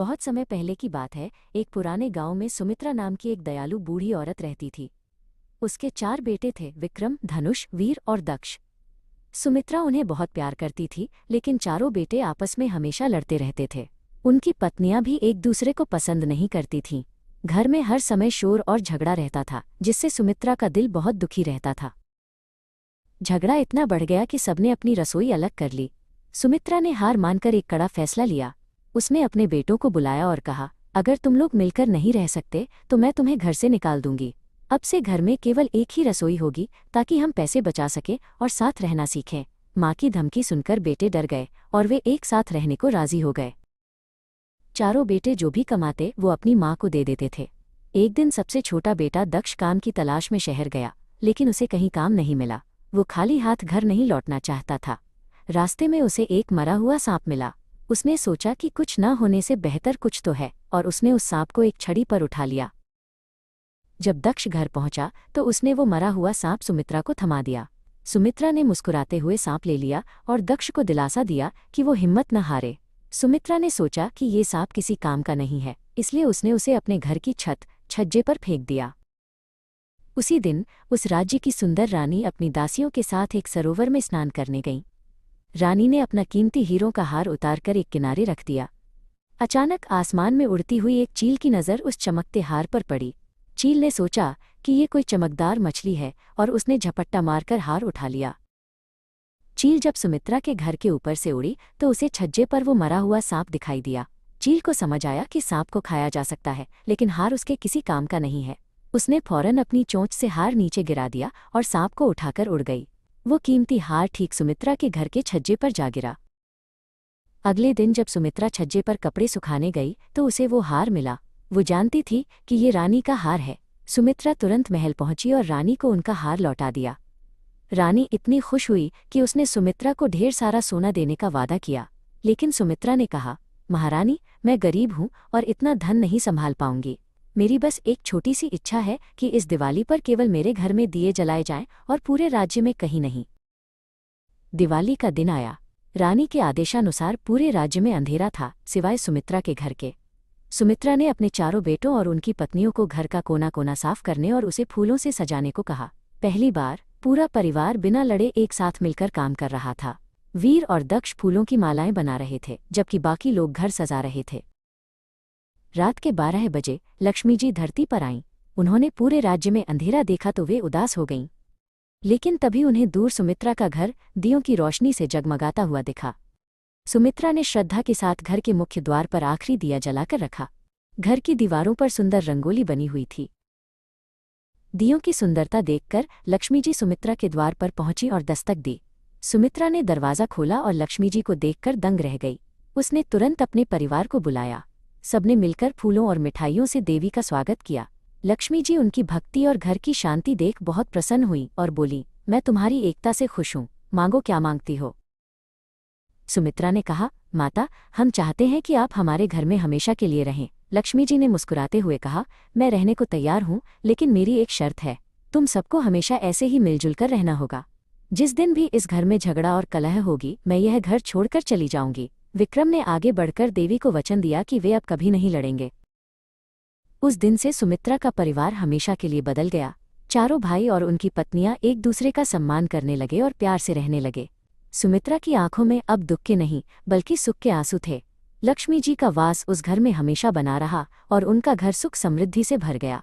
बहुत समय पहले की बात है। एक पुराने गांव में सुमित्रा नाम की एक दयालु बूढ़ी औरत रहती थी। उसके 4 बेटे थे, विक्रम, धनुष, वीर और दक्ष। सुमित्रा उन्हें बहुत प्यार करती थी, लेकिन चारों बेटे आपस में हमेशा लड़ते रहते थे। उनकी पत्नियां भी एक दूसरे को पसंद नहीं करती थीं। घर में हर समय शोर और झगड़ा रहता था, जिससे सुमित्रा का दिल बहुत दुखी रहता था। झगड़ा इतना बढ़ गया कि सबने अपनी रसोई अलग कर ली। सुमित्रा ने हार मानकर एक कड़ा फैसला लिया। उसने अपने बेटों को बुलाया और कहा, अगर तुम लोग मिलकर नहीं रह सकते तो मैं तुम्हें घर से निकाल दूंगी। अब से घर में केवल एक ही रसोई होगी, ताकि हम पैसे बचा सकें और साथ रहना सीखें। माँ की धमकी सुनकर बेटे डर गए और वे एक साथ रहने को राजी हो गए। चारों बेटे जो भी कमाते वो अपनी माँ को दे देते थे। एक दिन सबसे छोटा बेटा दक्ष काम की तलाश में शहर गया, लेकिन उसे कहीं काम नहीं मिला। वो खाली हाथ घर नहीं लौटना चाहता था। रास्ते में उसे एक मरा हुआ सांप मिला। उसने सोचा कि कुछ न होने से बेहतर कुछ तो है, और उसने उस सांप को एक छड़ी पर उठा लिया। जब दक्ष घर पहुंचा तो उसने वो मरा हुआ सांप सुमित्रा को थमा दिया। सुमित्रा ने मुस्कुराते हुए सांप ले लिया और दक्ष को दिलासा दिया कि वो हिम्मत न हारे। सुमित्रा ने सोचा कि ये सांप किसी काम का नहीं है, इसलिए उसने उसे अपने घर की छज्जे पर फेंक दिया। उसी दिन उस राज्य की सुंदर रानी अपनी दासियों के साथ एक सरोवर में स्नान करने गईं। रानी ने अपना कीमती हीरों का हार उतारकर एक किनारे रख दिया। अचानक आसमान में उड़ती हुई एक चील की नज़र उस चमकते हार पर पड़ी। चील ने सोचा कि ये कोई चमकदार मछली है और उसने झपट्टा मारकर हार उठा लिया। चील जब सुमित्रा के घर के ऊपर से उड़ी तो उसे छज्जे पर वो मरा हुआ सांप दिखाई दिया। चील को समझ आया कि सांप को खाया जा सकता है, लेकिन हार उसके किसी काम का नहीं है। उसने फौरन अपनी चोंच से हार नीचे गिरा दिया और सांप को उठाकर उड़ गई। वो कीमती हार ठीक सुमित्रा के घर के छज्जे पर जा गिरा। अगले दिन जब सुमित्रा छज्जे पर कपड़े सुखाने गई तो उसे वो हार मिला। वो जानती थी कि ये रानी का हार है। सुमित्रा तुरंत महल पहुंची और रानी को उनका हार लौटा दिया। रानी इतनी खुश हुई कि उसने सुमित्रा को ढेर सारा सोना देने का वादा किया, लेकिन सुमित्रा ने कहा, महारानी, मैं गरीब हूँ और इतना धन नहीं संभाल पाऊंगी। मेरी बस एक छोटी सी इच्छा है कि इस दिवाली पर केवल मेरे घर में दिए जलाए जाएं और पूरे राज्य में कहीं नहीं। दिवाली का दिन आया। रानी के आदेशानुसार पूरे राज्य में अंधेरा था, सिवाय सुमित्रा के घर के। सुमित्रा ने अपने चारों बेटों और उनकी पत्नियों को घर का कोना कोना साफ करने और उसे फूलों से सजाने को कहा। पहली बार पूरा परिवार बिना लड़े एक साथ मिलकर काम कर रहा था। वीर और दक्ष फूलों की मालाएं बना रहे थे, जबकि बाकी लोग घर सजा रहे थे। रात के 12 बजे लक्ष्मी जी धरती पर आईं। उन्होंने पूरे राज्य में अंधेरा देखा तो वे उदास हो गईं। लेकिन तभी उन्हें दूर सुमित्रा का घर दियों की रोशनी से जगमगाता हुआ दिखा। सुमित्रा ने श्रद्धा के साथ घर के मुख्य द्वार पर आखिरी दिया जलाकर रखा। घर की दीवारों पर सुंदर रंगोली बनी हुई थी। दियों की सुंदरता देखकर लक्ष्मी जी सुमित्रा के द्वार पर पहुंची और दस्तक दी। सुमित्रा ने दरवाज़ा खोला और लक्ष्मी जी को देखकर दंग रह गई। उसने तुरंत अपने परिवार को बुलाया। सबने मिलकर फूलों और मिठाइयों से देवी का स्वागत किया। लक्ष्मी जी उनकी भक्ति और घर की शांति देख बहुत प्रसन्न हुई और बोली, मैं तुम्हारी एकता से खुश हूँ, मांगो क्या मांगती हो। सुमित्रा ने कहा, माता, हम चाहते हैं कि आप हमारे घर में हमेशा के लिए रहें। लक्ष्मी जी ने मुस्कुराते हुए कहा, मैं रहने को तैयार हूँ, लेकिन मेरी एक शर्त है, तुम सबको हमेशा ऐसे ही मिलजुल कर रहना होगा। जिस दिन भी इस घर में झगड़ा और कलह होगी, मैं यह घर छोड़कर चली जाऊंगी। विक्रम ने आगे बढ़कर देवी को वचन दिया कि वे अब कभी नहीं लड़ेंगे। उस दिन से सुमित्रा का परिवार हमेशा के लिए बदल गया। चारों भाई और उनकी पत्नियां एक दूसरे का सम्मान करने लगे और प्यार से रहने लगे। सुमित्रा की आंखों में अब दुख के नहीं बल्कि सुख के आंसू थे। लक्ष्मी जी का वास उस घर में हमेशा बना रहा और उनका घर सुख समृद्धि से भर गया।